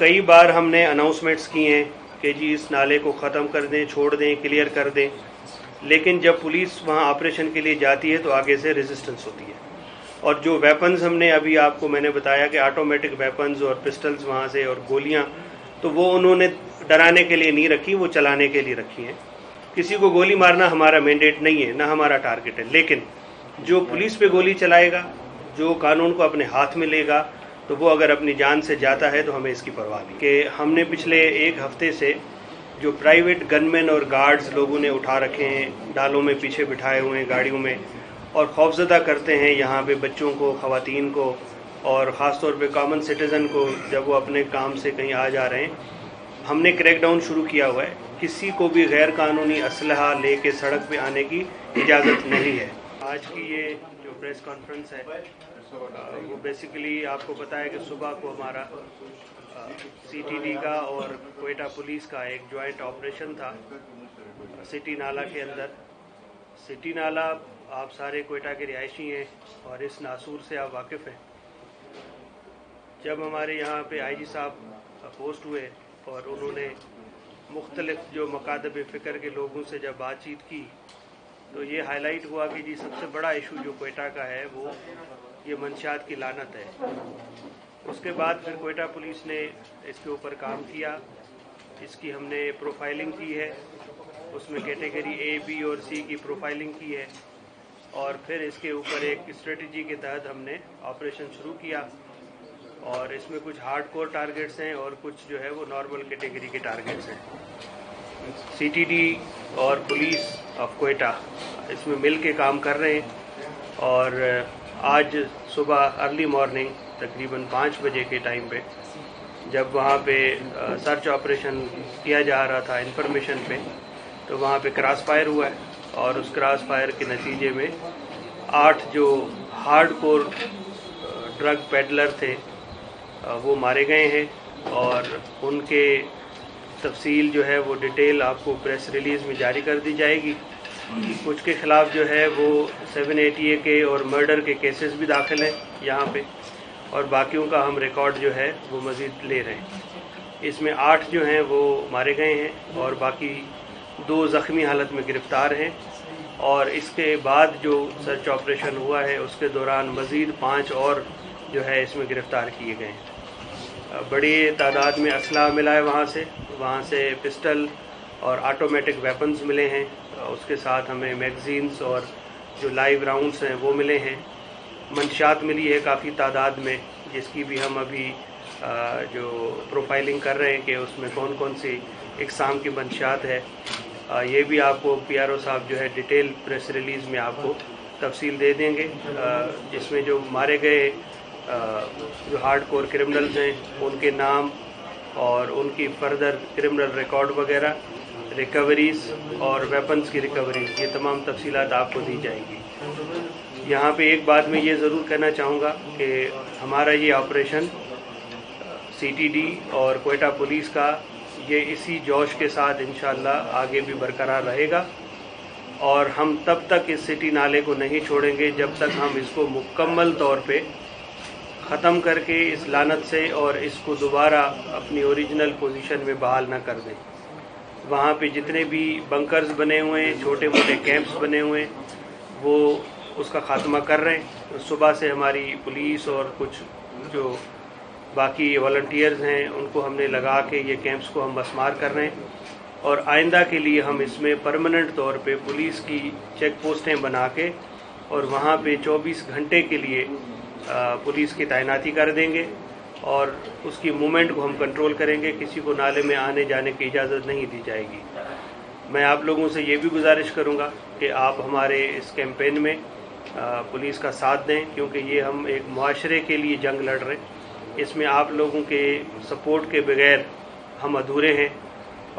कई बार हमने अनाउंसमेंट्स किए हैं कि जी इस नाले को ख़त्म कर दें, छोड़ दें, क्लियर कर दें, लेकिन जब पुलिस वहाँ ऑपरेशन के लिए जाती है तो आगे से रेजिस्टेंस होती है। और जो वेपन्स हमने अभी आपको मैंने बताया कि ऑटोमेटिक वेपन्स और पिस्टल्स वहाँ से और गोलियाँ, तो वो उन्होंने डराने के लिए नहीं रखी, वो चलाने के लिए रखी हैं। किसी को गोली मारना हमारा मैंडेट नहीं है, ना हमारा टारगेट है, लेकिन जो पुलिस पे गोली चलाएगा, जो कानून को अपने हाथ में लेगा, तो वो अगर अपनी जान से जाता है तो हमें इसकी परवाह नहीं। कि हमने पिछले एक हफ्ते से जो प्राइवेट गनमैन और गार्ड्स लोगों ने उठा रखे हैं, डालों में पीछे बिठाए हुए हैं गाड़ियों में, और खौफजदा करते हैं यहाँ पे बच्चों को, ख़वातीन को, और ख़ास तौर पे कॉमन सिटीज़न को जब वो अपने काम से कहीं आ जा रहे हैं। हमने क्रैकडाउन शुरू किया हुआ है। किसी को भी गैर कानूनी असलहा लेके सड़क पे आने की इजाज़त नहीं है। आज की ये जो प्रेस कॉन्फ्रेंस है वो बेसिकली आपको पता है कि सुबह को हमारा CTD का और क्वेटा पुलिस का एक जॉइंट ऑपरेशन था सिटी नाला के अंदर। सिटी नाला आप सारे क्वेटा के रिहायशी हैं और इस नासूर से आप वाकिफ़ हैं। जब हमारे यहाँ पे IG साहब पोस्ट हुए और उन्होंने मुख्तलिफ जो मकादब फ़िक्र के लोगों से जब बातचीत की, तो ये हाईलाइट हुआ कि जी सबसे बड़ा इशू जो क्वेटा का है वो ये मंशियात की लानत है। उसके बाद फिर क्वेटा पुलिस ने इसके ऊपर काम किया, इसकी हमने प्रोफाइलिंग की है, उसमें कैटेगरी A, B और C की प्रोफाइलिंग की है, और फिर इसके ऊपर एक स्ट्रेटजी के तहत हमने ऑपरेशन शुरू किया। और इसमें कुछ हार्डकोर टारगेट्स हैं और कुछ जो है वो नॉर्मल कैटेगरी के टारगेट्स हैं। CTD और पुलिस ऑफ क्वेटा इसमें मिल के काम कर रहे हैं। और आज सुबह अर्ली मॉर्निंग तकरीबन 5 बजे के टाइम पे जब वहाँ पे सर्च ऑपरेशन किया जा रहा था इंफॉर्मेशन पे, तो वहाँ पे क्रॉस फायर हुआ है, और उस क्रॉस फायर के नतीजे में 8 जो हार्डकोर ड्रग पेडलर थे वो मारे गए हैं। और उनके तफसील जो है वो डिटेल आपको प्रेस रिलीज़ में जारी कर दी जाएगी। कुछ के ख़िलाफ़ जो है वो 780A के और मर्डर के केसेस भी दाखिल हैं यहाँ पे, और बाकियों का हम रिकॉर्ड जो है वो मज़ीद ले रहे हैं। इसमें 8 जो हैं वो मारे गए हैं और बाकी 2 ज़ख्मी हालत में गिरफ़्तार हैं। और इसके बाद जो सर्च ऑपरेशन हुआ है उसके दौरान मज़ीद 5 और जो है इसमें गिरफ़्तार किए गए हैं। बड़ी तादाद में असला मिला है वहाँ से पिस्टल और ऑटोमेटिक वेपन्स मिले हैं। उसके साथ हमें मैगज़ीन्स और जो लाइव राउंड्स हैं वो मिले हैं। मंशियात मिली है काफ़ी तादाद में, जिसकी भी हम अभी जो प्रोफाइलिंग कर रहे हैं कि उसमें कौन कौन सी इकसाम की मंशियात है। ये भी आपको PRO साहब जो है डिटेल प्रेस रिलीज़ में आपको तफसील दे देंगे, जिसमें जो मारे गए जो हार्डकोर क्रिमिनल्स हैं उनके नाम और उनकी फर्दर क्रिमिनल रिकॉर्ड वगैरह, रिकवरीज और वेपन्स की रिकवरीज, ये तमाम तफसीलात आपको दी जाएंगी। यहाँ पे एक बात मैं ये ज़रूर कहना चाहूँगा कि हमारा ये ऑपरेशन CTD और क्वेटा पुलिस का ये इसी जोश के साथ इंशाअल्लाह आगे भी बरकरार रहेगा। और हम तब तक इस सिटी नाले को नहीं छोड़ेंगे जब तक हम इसको मुकम्मल तौर पे ख़त्म करके इस लानत से और इसको दोबारा अपनी ओरिजिनल पोजीशन में बहाल ना कर दें। वहाँ पे जितने भी बंकर्स बने हुए हैं, छोटे मोटे कैंप्स बने हुए हैं, वो उसका ख़ात्मा कर रहे हैं। सुबह से हमारी पुलिस और कुछ जो बाकी वॉलंटियर्स हैं उनको हमने लगा के ये कैंप्स को हम मस्मार कर रहे हैं। और आइंदा के लिए हम इसमें परमानेंट तौर पे पुलिस की चेक पोस्टें बना के और वहाँ पे 24 घंटे के लिए पुलिस की तैनाती कर देंगे और उसकी मूवमेंट को हम कंट्रोल करेंगे। किसी को नाले में आने जाने की इजाज़त नहीं दी जाएगी। मैं आप लोगों से ये भी गुजारिश करूँगा कि आप हमारे इस कैंपेन में पुलिस का साथ दें, क्योंकि ये हम एक मुआशरे के लिए जंग लड़ रहे हैं। इसमें आप लोगों के सपोर्ट के बगैर हम अधूरे हैं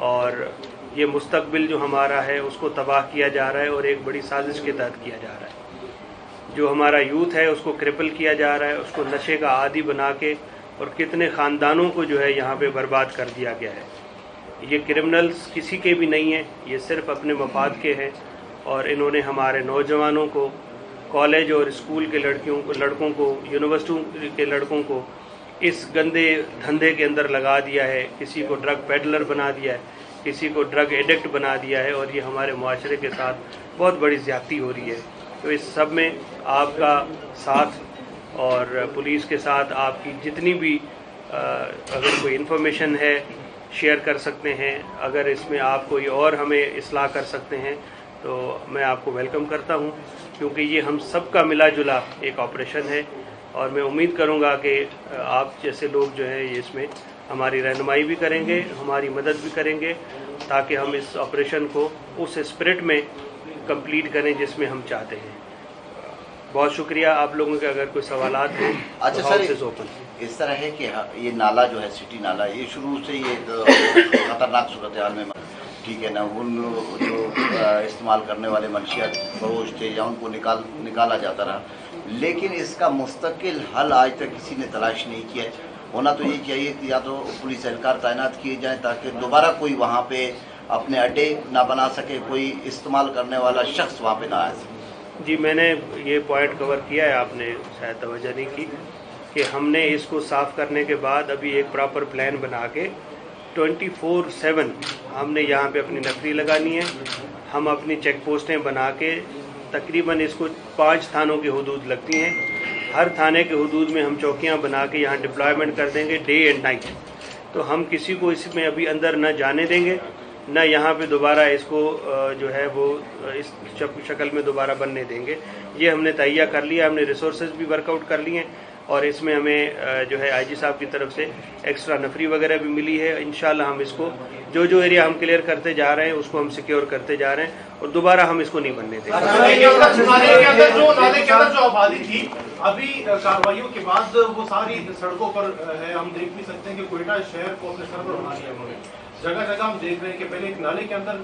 और ये मुस्तकबिल जो हमारा है उसको तबाह किया जा रहा है और एक बड़ी साजिश के तहत किया जा रहा है। जो हमारा यूथ है उसको क्रिपल किया जा रहा है, उसको नशे का आदी बना के, और कितने ख़ानदानों को जो है यहाँ पे बर्बाद कर दिया गया है। ये क्रिमिनल्स किसी के भी नहीं हैं, ये सिर्फ अपने मफाद के हैं। और इन्होंने हमारे नौजवानों को, कॉलेज और स्कूल के लड़कों को, यूनिवर्सिटी के लड़कों को इस गंदे धंधे के अंदर लगा दिया है, किसी को ड्रग पेडलर बना दिया है, किसी को ड्रग एडिक्ट बना दिया है, और ये हमारे मुआशरे के साथ बहुत बड़ी ज़्यादती हो रही है। तो इस सब में आपका साथ और पुलिस के साथ आपकी जितनी भी अगर कोई इन्फॉर्मेशन है शेयर कर सकते हैं, अगर इसमें आप कोई और हमें इस्लाह कर सकते हैं तो मैं आपको वेलकम करता हूं, क्योंकि ये हम सब का मिला जुला एक ऑपरेशन है। और मैं उम्मीद करूंगा कि आप जैसे लोग जो हैं ये इसमें हमारी रहनुमाई भी करेंगे, हमारी मदद भी करेंगे, ताकि हम इस ऑपरेशन को उस स्पिरिट में कंप्लीट करें जिसमें हम चाहते हैं। बहुत शुक्रिया आप लोगों के। अगर कोई सवालात हैं अच्छा सर, ओपन इस तरह है कि ये नाला जो है सिटी नाला, ये शुरू से ये खतरनाक सूरत हाल में, ठीक है ना, उन जो इस्तेमाल करने वाले मंशियात फरोश थे या उनको निकाला जाता रहा, लेकिन इसका मुस्तकिल हल आज तक किसी ने तलाश नहीं किया है। होना तो ये चाहिए कि या तो पुलिस एहलकार तैनात किए जाएं ताकि दोबारा कोई वहाँ पे अपने अड्डे ना बना सके, कोई इस्तेमाल करने वाला शख्स वहाँ पे ना आ सके। जी, मैंने ये पॉइंट कवर किया है, आपने शायद तवज्जो नहीं की कि हमने इसको साफ़ करने के बाद अभी एक प्रॉपर प्लान बना के 24/7 हमने यहाँ पे अपनी नफरी लगानी है। हम अपनी चेक पोस्टें बना के तकरीबन इसको 5 थानों की हदूद लगती हैं, हर थाने के हदूद में हम चौकियाँ बना के यहाँ डिप्लॉयमेंट कर देंगे डे एंड नाइट। तो हम किसी को इसमें अभी अंदर न जाने देंगे, न यहाँ पे दोबारा इसको जो है वो इस शक्ल में दोबारा बनने देंगे। ये हमने तैयार कर लिया, हमने रिसोर्सेज भी वर्कआउट कर लिए हैं, और इसमें हमें जो है आईजी साहब की तरफ से एक्स्ट्रा नफरी वगैरह भी मिली है। इंशाल्लाह हम इसको जो एरिया हम क्लियर करते जा रहे हैं उसको हम सिक्योर करते जा रहे हैं, और दोबारा हम इसको नहीं बनने देंगे। नाले के अंदर जो आबादी थी, अभी कार्रवाइयों के बाद वो सारी सड़कों पर है। हम देख भी सकते हैं कि कोयटा शहर को अपने सर पर बना लिया उन्होंने। जगह जगह हम देख रहे हैं कि पहले एक नाले के अंदर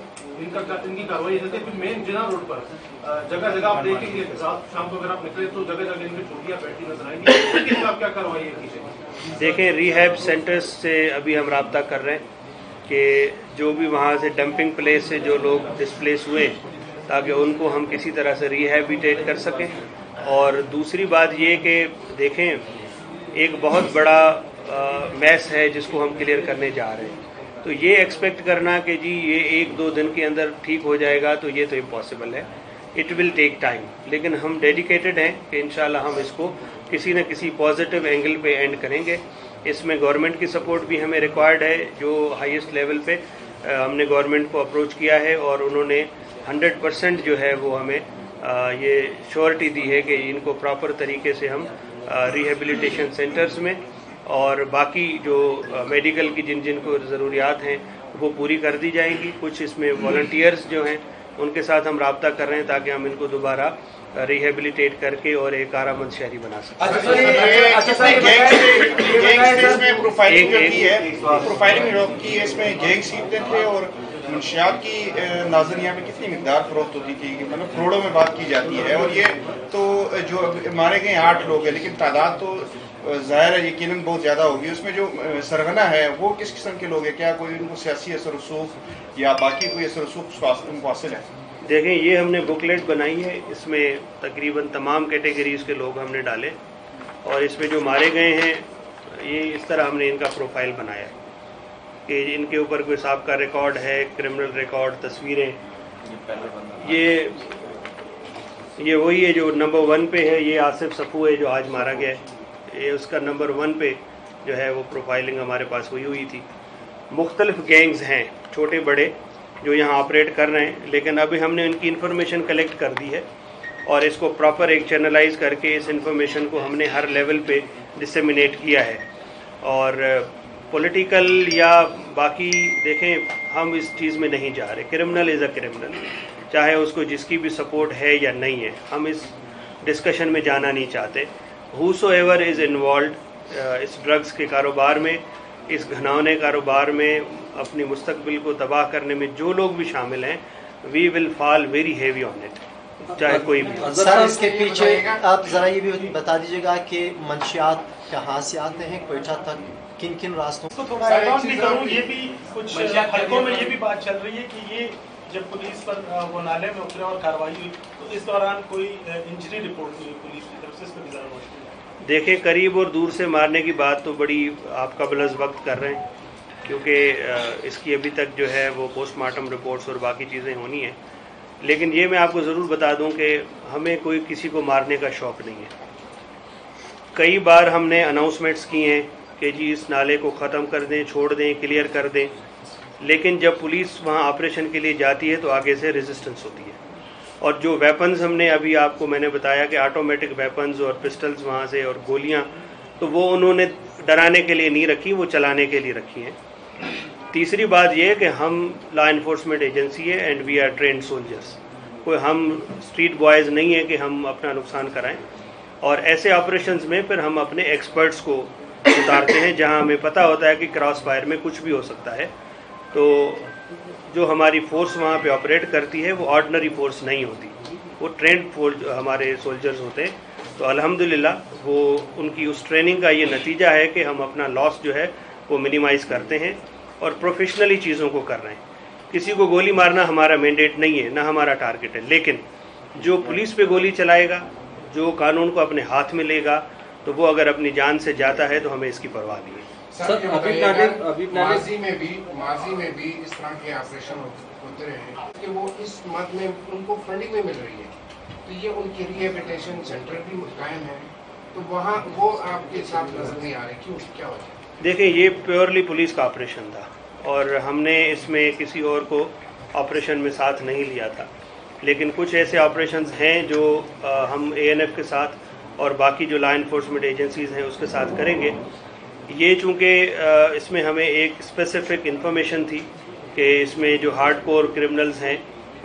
इनकी कार्रवाई रहती है, फिर मेन जिना रोड पर जगह जगह आप देखेंगे, रात शाम को अगर आप निकले तो जगह जगह इनकी चोटियां बैठी नजर आएंगी। इसके खिलाफ क्या कार्रवाई है? देखें, रिहैब सेंटर्स से अभी हम रब्ता कर रहे हैं कि जो भी वहाँ से डंपिंग प्लेस से जो लोग डिस्प्लेस हुए, ताकि उनको हम किसी तरह से रिहैबिटेट कर सकें। और दूसरी बात ये कि देखें, एक बहुत बड़ा मैस है जिसको हम क्लियर करने जा रहे हैं। तो ये एक्सपेक्ट करना कि जी ये 1-2 दिन के अंदर ठीक हो जाएगा, तो ये तो इम्पॉसिबल है। इट विल टेक टाइम, लेकिन हम डेडिकेटेड हैं कि इंशाल्लाह हम इसको किसी न किसी पॉजिटिव एंगल पे एंड करेंगे। इसमें गवर्नमेंट की सपोर्ट भी हमें रिक्वायर्ड है। जो हाईएस्ट लेवल पे हमने गवर्नमेंट को अप्रोच किया है, और उन्होंने 100% जो है वो हमें ये श्योरिटी दी है कि इनको प्रॉपर तरीके से हम रिहेबिलिटेशन सेंटर्स में और बाकी जो मेडिकल की जिन को ज़रूरियात हैं वो पूरी कर दी जाएंगी। कुछ इसमें वॉलंटियर्स जो हैं उनके साथ हम रब्ता कर रहे हैं ताकि हम इनको दोबारा रिहेबिलिटेट करके और एक कारामंद शहरी बना सकें। प्रोफाइलिंग की इसमें गैंग सीखते थे और मंशियात की नाज़रिया में कितनी मिकदार फरोख्त होती थी, मतलब करोड़ों में बात की जाती है। और ये तो जो मारे गए 8 लोग हैं, लेकिन तादाद तो ज़ाहिर है यकीनन बहुत ज़्यादा होगी। उसमें जो सरगना है वो किस किस्म के लोग हैं? क्या कोई उनको सियासी असर रसूख या बाकी कोई असर रसूख उनको हासिल है? देखें, ये हमने बुकलेट बनाई है, इसमें तकरीबन तमाम कैटेगरीज के लोग हमने डाले, और इसमें जो मारे गए हैं ये इस तरह हमने इनका प्रोफाइल बनाया कि इनके ऊपर कोई साहब का रिकॉर्ड है, क्रिमिनल रिकॉर्ड, तस्वीरें। ये वही है जो नंबर 1 पे है, ये आसिफ सफू है जो आज मारा गया है। ये उसका नंबर 1 पे जो है वो प्रोफाइलिंग हमारे पास हुई थी। मुख्तलिफ गैंग्स हैं छोटे बड़े जो यहाँ ऑपरेट कर रहे हैं, लेकिन अभी हमने उनकी इन्फॉर्मेशन कलेक्ट कर दी है और इसको प्रॉपर एक चैनलाइज करके इस इन्फॉर्मेशन को हमने हर लेवल पे डिसेमिनेट किया है। और पॉलिटिकल या बाकी देखें, हम इस चीज़ में नहीं जा रहे। क्रिमिनल इज़ अ क्रिमिनल, चाहे उसको जिसकी भी सपोर्ट है या नहीं है, हम इस डिस्कशन में जाना नहीं चाहते। हूसोएवर इज़ इन्वॉल्व इस ड्रग्स के कारोबार में, इस घिनौने कारोबार में, अपनी मुस्तकबिल को तबाह करने में जो लोग भी शामिल हैं, we will fall very heavy on it, चाहे कोई भी। सर, इसके पीछे आप ज़रा ये भी बता दीजिएगा कि मंशियात कहाँ से आते हैं कोयटा तक, किन किन रास्तों? तो थोड़ा एड भी करूँ, ये भी कुछ हलकों में ये भी बात चल रही है कि ये जब पुलिस पर वो नाले में उतरे और कार्रवाई हुई तो इस दौरान कोई इंजरी रिपोर्ट हुई पुलिस की तरफ से, इस पर भी ज़रा रोशनी। دیکھیں قریب اور دور سے مارنے کی بات تو بڑی آپ قبل از وقت کر رہے ہیں، کیونکہ اس کی ابھی تک جو ہے وہ پوسٹ مارٹم رپورٹس اور باقی چیزیں ہونی ہیں، لیکن یہ میں آپ کو ضرور بتا دوں کہ ہمیں کوئی کسی کو مارنے کا شوق نہیں ہے۔ کئی بار ہم نے اناؤنسمنٹس کی ہیں کہ جی اس نالے کو ختم کر دیں، چھوڑ دیں، کلیئر کر دیں، لیکن جب پولیس وہاں آپریشن کے لیے جاتی ہے تو آگے سے ریزسٹنس ہوتی ہے، اور جو ویپنز ہم نے ابھی آپ کو میں نے بتایا کہ آٹومیٹک ویپنز اور پسٹلز وہاں سے اور گولیاں، تو وہ انہوں نے ڈرانے کے لیے نہیں رکھی، وہ چلانے کے لیے رکھی ہیں۔ تیسری بات یہ ہے کہ ہم لا انفورسمنٹ ایجنسی ہے and we are trained soldiers, کوئی ہم اسٹریٹ بوائز نہیں ہیں کہ ہم اپنا نقصان کرائیں، اور ایسے آپریشنز میں پھر ہم اپنے ایکسپرٹس کو اتارتے ہیں جہاں ہمیں پتہ ہوتا ہے کہ کراس فائر میں کچھ بھی ہو سکتا ہے۔ تو جو ہماری فورس وہاں پہ آپریٹ کرتی ہے وہ آرڈنری فورس نہیں ہوتی، وہ ٹرینڈ فورس ہمارے سولجرز ہوتے ہیں۔ تو الحمدللہ وہ ان کی اس ٹریننگ کا یہ نتیجہ ہے کہ ہم اپنا لاس جو ہے وہ منیمائز کرتے ہیں اور پروفیشنلی چیزوں کو کر رہے ہیں۔ کسی کو گولی مارنا ہمارا مینڈیٹ نہیں ہے، نہ ہمارا ٹارگٹ ہے، لیکن جو پولیس پہ گولی چلائے گا، جو قانون کو اپنے ہاتھ میں لے گا، تو وہ اگر اپنی جان سے جاتا ہے تو ہمیں اس کی پرواہ نہیں ہے۔ سر ماضی میں بھی اس طرح کے آپریشن ہوتے رہے کہ وہ اس مد میں ان کو فنڈنگ میں مل رہی ہے، تو یہ ان کی ری ہیبلیٹیشن سینٹر بھی قائم ہے، تو وہاں وہ آپ کے ساتھ نظر نہیں آ رہے، کیوں، کیا وجہ؟ دیکھیں یہ پیورلی پولیس کا آپریشن تھا اور ہم نے اس میں کسی اور کو آپریشن میں ساتھ نہیں لیا تھا، لیکن کچھ ایسے آپریشنز ہیں جو ہم اے این ایف کے ساتھ اور باقی جو لا انفورسمنٹ ایجنسیز ہیں اس کے ساتھ کریں گے۔ یہ چونکہ اس میں ہمیں ایک اسپیسیفک انفارمیشن تھی کہ اس میں جو ہارڈ کور کرمنلز ہیں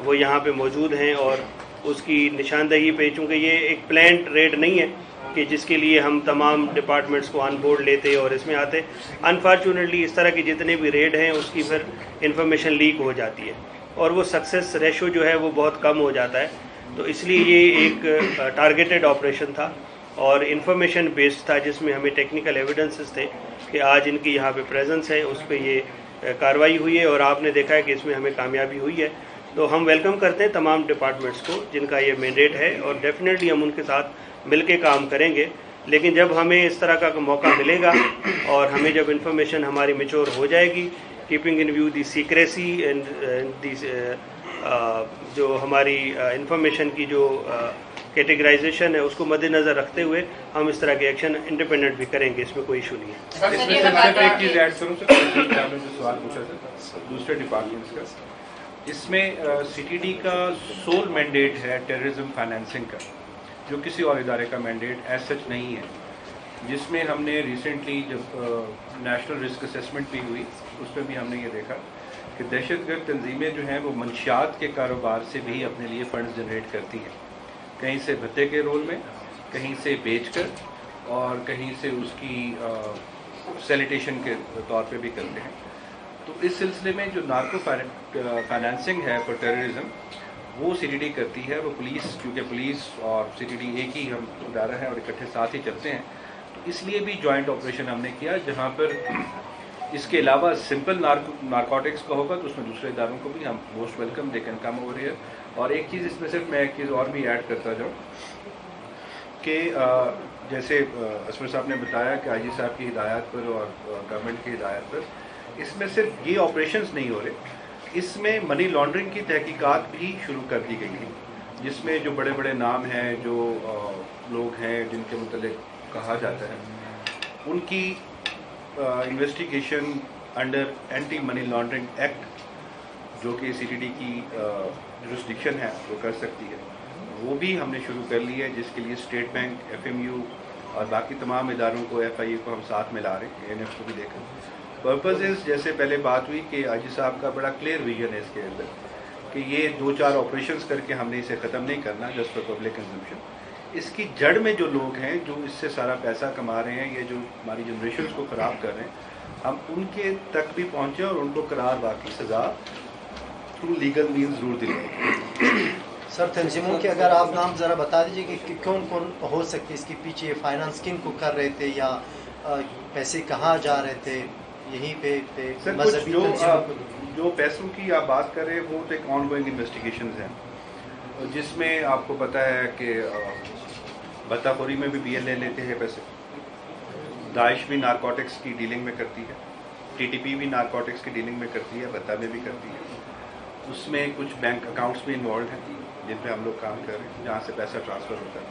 وہ یہاں پہ موجود ہیں، اور اس کی نشاندہی پہ چونکہ یہ ایک پلانڈ ریڈ نہیں ہے کہ جس کے لیے ہم تمام ڈپارٹمنٹس کو آن بورڈ لیتے اور اس میں آتے، انفارچونیٹلی اس طرح کی جتنے بھی ریڈ ہیں اس کی پھر انفارمیشن لیک ہو جاتی ہے اور وہ سکسیس ریشو جو ہے وہ بہت کم ہو جاتا ہے۔ تو اس لیے یہ ایک ٹارگیٹڈ آپریشن تھا اور انفارمیشن بیسڈ تھا، جس میں ہمیں ٹیکنیکل ایویڈنسز تھے کہ آج ان کی یہاں پہ پریزنس ہے، اس پہ یہ کارروائی ہوئی ہے اور آپ نے دیکھا ہے کہ اس میں ہمیں کامیابی ہوئی ہے۔ تو ہم ویلکم کرتے ہیں تمام ڈپارٹمنٹس کو جن کا یہ مینڈیٹ ہے، اور ڈیفینیٹلی ہم ان کے ساتھ مل کے کام کریں گے، لیکن جب ہمیں اس طرح کا موقع ملے گا اور ہمیں جب انفارمیشن ہماری میچور ہو جائے گی، keeping in view the secrecy and the جو ہماری انفارمیشن کی جو کیٹیگرائزیشن ہے اس کو مد نظر رکھتے ہوئے ہم اس طرح کے ایکشن انڈیپینڈنٹ بھی کریں گے، اس میں کوئی ایشو نہیں ہے۔ اس میں ایک چیز ایڈ کروں سر، آپ نے جو سوال پوچھا سر دوسرے ڈپارٹمنٹس کا، اس میں سی ٹی ڈی کا سول مینڈیٹ ہے ٹیررزم فائنینسنگ کا، جو کسی اور ادارے کا مینڈیٹ ایز سچ نہیں ہے، جس میں ہم نے ریسنٹلی جب نیشنل رسک اسیسمنٹ بھی ہوئی اس میں بھی ہم نے یہ دیکھا کہ دہشت گرد تنظیمیں جو ہیں وہ منشیات کے کاروبار سے بھی اپنے لیے فنڈز جنریٹ کرتی ہیں، کہیں سے بھتے کے رول میں، کہیں سے بیچ کر، اور کہیں سے اس کی سیلیٹیشن کے طور پہ بھی کرتے ہیں۔ تو اس سلسلے میں جو نارکو فائنینسنگ ہے فار ٹیررزم وہ سی ٹی ڈی کرتی ہے، وہ پولیس، کیونکہ پولیس اور سی ٹی ڈی ایک ہی ہم ادارہ ہیں اور اکٹھے ساتھ ہی چلتے ہیں، تو اس لیے بھی جوائنٹ آپریشن ہم نے کیا، جہاں پر اس کے علاوہ سمپل نارکوٹکس کا ہوگا تو اس میں دوسرے اداروں کو بھی ہم most welcome, they can come over here. اور ایک چیز اس میں صرف میں ایک چیز اور بھی ایڈ کرتا جاؤں کہ جیسے اسمر صاحب نے بتایا کہ آئی جی صاحب کی ہدایات پر اور گورنمنٹ کی ہدایت پر اس میں صرف یہ آپریشنز نہیں ہو رہے، اس میں منی لانڈرنگ کی تحقیقات بھی شروع کر دی گئی ہیں، جس میں جو بڑے بڑے نام ہیں، جو لوگ ہیں جن کے متعلق کہا جاتا ہے، ان کی investigation under anti money laundering act, جو کہ سی ٹی ڈی کی جورسڈکشن ہے وہ کر سکتی ہے، وہ بھی ہم نے شروع کر لی ہے، جس کے لیے State Bank, F M U اور باقی تمام اداروں کو، ایف آئی اے کو ہم ساتھ ملا رہے ہیں، اے این ایف کو بھی لے کر۔ پرپز از جیسے پہلے بات ہوئی کہ آجی صاحب کا بڑا کلیئر ویژن ہے اس کے اندر کہ یہ 2-4 آپریشنز کر کے ہم نے اسے ختم نہیں کرنا جسٹ فار پبلک کنزمپشن۔ اس کی جڑ میں جو لوگ ہیں جو اس سے سارا پیسہ کما رہے ہیں، یہ جو ہماری جنریشنز کو خراب کر رہے ہیں، ہم ان کے تک بھی پہنچے اور ان کو قرار واقعی سزا تھرو لیگل مینز ضرور دلائیں۔ سر تنظیموں کے اگر آپ نام ذرا بتا دیجیے کہ کون کون ہو سکتی اس کے پیچھے، فائنانس کن کو کر رہے تھے یا پیسے کہاں جا رہے تھے، یہیں پہ مذہبی تنظیموں کو؟ جو پیسوں کی آپ بات کر رہے ہیں وہ تو ایک آن گوئنگ انویسٹیگیشنز ہیں، جس میں آپ کو پتہ ہے کہ बत्ताखोरी में भी BLA लेते हैं पैसे, दाइश भी नारकोटिक्स की डीलिंग में करती है, TTP भी नारकोटिक्स की डीलिंग में करती है, बत्ता में भी करती है। उसमें कुछ बैंक अकाउंट्स भी इन्वॉल्व हैं जिन पे हम लोग काम कर रहे हैं, जहाँ से पैसा ट्रांसफ़र होता है।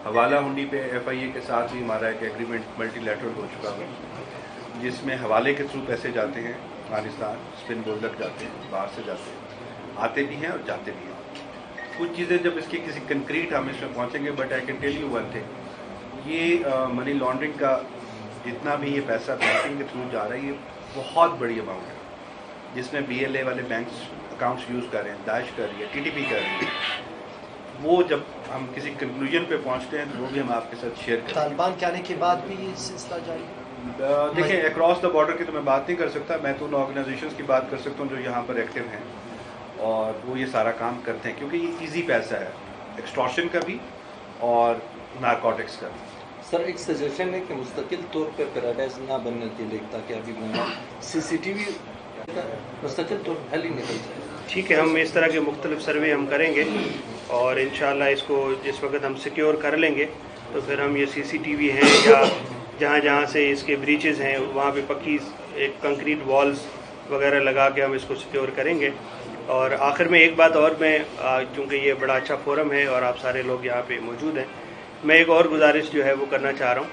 हवाला हुंडी पे FIA के साथ भी हमारा एक एग्रीमेंट मल्टीलैटरल हो चुका है, जिसमें हवाले के थ्रू पैसे जाते हैं अफगानिस्तान, स्पिन बोल्डर जाते हैं, बाहर से जाते हैं, आते भी हैं और जाते भी हैं। कुछ चीज़ें जब इसकी किसी कंक्रीट हम इसमें पहुँचेंगे, but I can tell you one thing, ये मनी लॉन्ड्रिंग का जितना भी ये पैसा बैंकिंग के थ्रू जा रहा है, ये बहुत बड़ी अमाउंट है, जिसमें BLA वाले बैंक्स अकाउंट्स यूज़ कर रहे हैं, दाइश कर रही है, TTP कर रही है। वो जब हम किसी कंक्लूजन पे पहुंचते हैं तो वो भी हम आपके साथ शेयर करें। तालिबान के आने के बाद भी ये सिलसिला जारी? देखिए, अक्रॉस द बॉर्डर की तो मैं बात नहीं कर सकता, मैं तो उन ऑर्गेनाइजेशंस की बात कर सकता हूँ जो यहाँ पर एक्टिव हैं और वो ये सारा काम करते हैं, क्योंकि ये ईजी पैसा है, एक्सटॉर्शन का भी और नारकोटिक्स का भी। सर, एक सजेशन है कि मुस्तकिल तौर पर पैराडाइज ना बनने के लिए, ताकि अभी CCTV मुस्तकिल तौर पर हल ही निकल जाए। ठीक है, हम इस तरह के मुख्तलिफ सर्वे हम करेंगे और इंशाल्लाह इसको जिस वक्त हम सिक्योर कर लेंगे तो फिर हम ये CCTV हैं या जहाँ जहाँ से इसके ब्रीचेस हैं वहाँ पे पक्की एक कंक्रीट वॉल्स वगैरह लगा के हम इसको सिक्योर करेंगे। और आखिर में एक बात और, मैं चूँकि ये बड़ा अच्छा फोरम है और आप सारे लोग यहाँ पे मौजूद हैं, मैं एक और गुजारिश जो है वो करना चाह रहा हूँ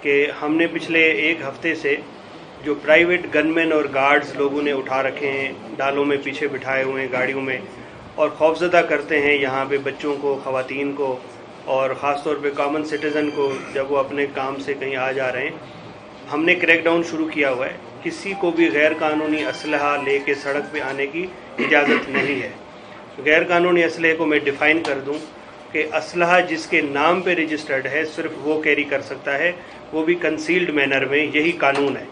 कि हमने पिछले एक हफ्ते से जो प्राइवेट गनमैन और गार्ड्स लोगों ने उठा रखे हैं, डालों में पीछे बिठाए हुए हैं गाड़ियों में, और खौफजदा करते हैं यहाँ पे बच्चों को, ख़वातीन को और ख़ास तौर पे कॉमन सिटीज़न को जब वो अपने काम से कहीं आ जा रहे हैं। हमने क्रैकडाउन शुरू किया हुआ है, किसी को भी गैर कानूनी असलहा लेके सड़क पे आने की इजाज़त नहीं है। गैर कानूनी असलहे को मैं डिफ़ाइन कर दूँ कि असलहा जिसके नाम पे रजिस्टर्ड है सिर्फ वो कैरी कर सकता है, वो भी कंसील्ड मैनर में, यही कानून है।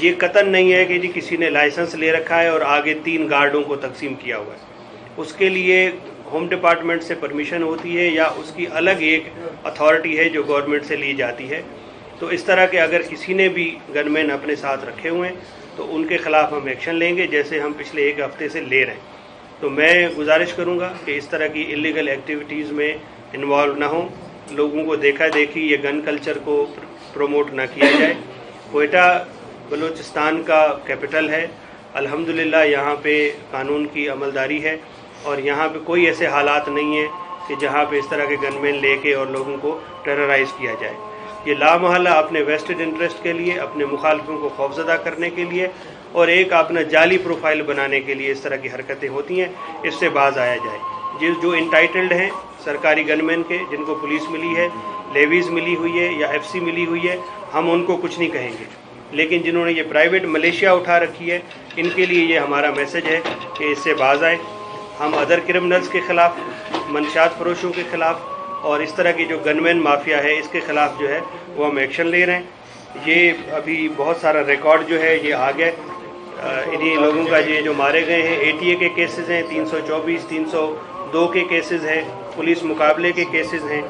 ये कतन नहीं है कि जी किसी ने लाइसेंस ले रखा है और आगे 3 गार्डों को तकसीम किया हुआ है। उसके लिए होम डिपार्टमेंट से परमिशन होती है या उसकी अलग एक अथॉरिटी है जो गवर्नमेंट से ली जाती है। तो इस तरह के अगर किसी ने भी गनमैन अपने साथ रखे हुए हैं तो उनके ख़िलाफ़ हम एक्शन लेंगे, जैसे हम पिछले एक हफ्ते से ले रहे हैं। तो मैं गुजारिश करूँगा कि इस तरह की इलीगल एक्टिविटीज़ में इन्वॉल्व ना हो, लोगों को देखा देखी ये गन कल्चर को प्रमोट ना किया जाए। कोयटा बलूचिस्तान का कैपिटल है, अल्हम्दुलिल्लाह यहाँ पे कानून की अमलदारी है और यहाँ पे कोई ऐसे हालात नहीं है कि जहाँ पे इस तरह के गनमैन लेके और लोगों को टेरराइज़ किया जाए। ये लामहल्ला अपने वेस्टेड इंटरेस्ट के लिए, अपने मुखालफों को खौफजदा करने के लिए और एक अपना जाली प्रोफाइल बनाने के लिए इस तरह की हरकतें होती हैं, इससे बाज आया जाए। जो इंटाइटल्ड हैं सरकारी गनमैन के, जिनको पुलिस मिली है, लेवीज़ मिली हुई है या FC मिली हुई है, हम उनको कुछ नहीं कहेंगे, लेकिन जिन्होंने ये प्राइवेट मलेशिया उठा रखी है इनके लिए ये हमारा मैसेज है कि इससे बाज आए। हम अदर क्रिमिनल्स के ख़िलाफ़, मंशात फरोशों के ख़िलाफ़ और इस तरह की जो गनमैन माफिया है इसके ख़िलाफ़ जो है वो हम एक्शन ले रहे हैं। ये अभी बहुत सारा रिकॉर्ड जो है ये आ गया, इन्हीं लोगों का ये जो मारे गए हैं, ATA के केसेस हैं, 324, 302 के केसेस हैं, पुलिस मुकाबले के केसेस हैं।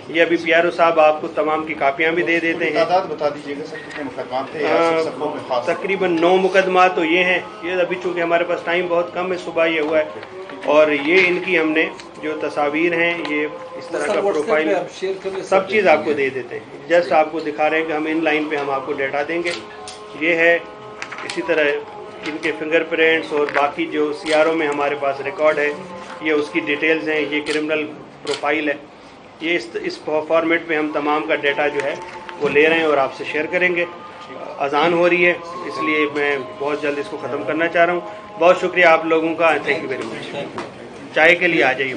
ये अभी PRO साहब आपको तमाम की कापियाँ भी दे देते हैं। तादाद बता दीजिएगा सर, कितने मुकदमा थे? तकरीबन 9 मुकदमा तो ये हैं। ये अभी चूँकि हमारे पास टाइम बहुत कम है, सुबह ये हुआ है और ये इनकी हमने जो तस्वीर हैं, ये इस तरह का प्रोफाइल सब चीज़ आपको दे देते हैं। जस्ट आपको दिखा रहे हैं कि हम इन लाइन पे हम आपको डाटा देंगे। ये है, इसी तरह इनके फिंगरप्रिंट्स और बाकी जो CRO में हमारे पास रिकॉर्ड है, ये उसकी डिटेल्स हैं। ये क्रिमिनल प्रोफाइल है। ये इस फॉर्मेट में हम तमाम का डाटा जो है वो ले रहे हैं और आपसे शेयर करेंगे। अजान हो रही है इसलिए मैं बहुत जल्द इसको ख़त्म करना चाह रहा हूँ। बहुत शुक्रिया आप लोगों का, थैंक यू वेरी मच। चाय के लिए आ जाइए।